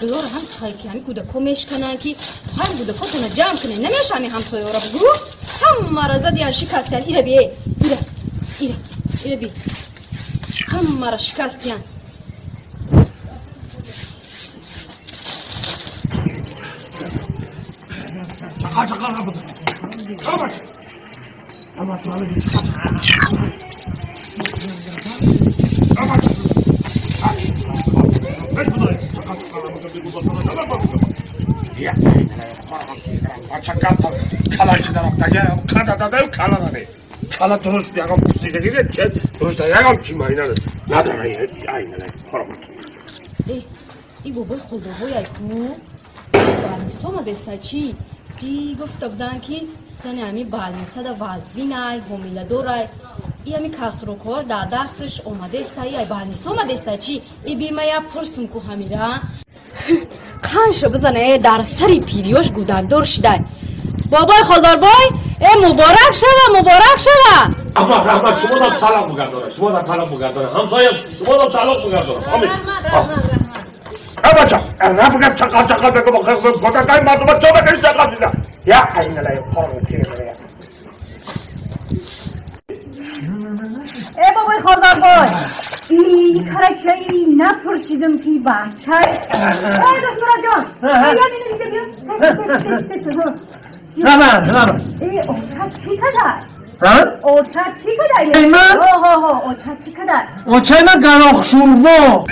بلور هم خواهی که همی کودکو میشکنن که هم کودکاتون جمع کنه نمیشه همی همسایه را بگو همه را زدی هم شکستین ایره بیه ایره بی همه را شکستین چقدر بود kalası tarafta kadada da kalanı. Kala duruz bir adam pusiyle gidiyor. Duruz da yagam kim aynı. Neden aynı? ای بابای خدا باید کو برمیسا ما دسته چی ای گفته بودن که زن همی بالمیسا دا وزوین ای همیله دورای ای همی کسرو کار دا دستش اومده استه ای بالمیسا ما دسته چی ای بیمه یا پرسون کو همی را خانشو بزنه در سری پیریوش گودک دور شده بابای خالدار بای ای مبارک شوه احمد شما دا طلاق بگردانه همسایه شما دا طلاق بگردانه اما چا رفت چقدر بگم بگم مردم چا بگم چقدر یا این لای قرن کیه ای بابای خالدار بای ای کارچه ای نپرسیدم کی بچه ای دکتر جان یا اینو دیگه بیا نه ای اوچا چی کدر ها اوچا چی کدر ای من اوچا چی کدر اوچا نه گراخ شوربا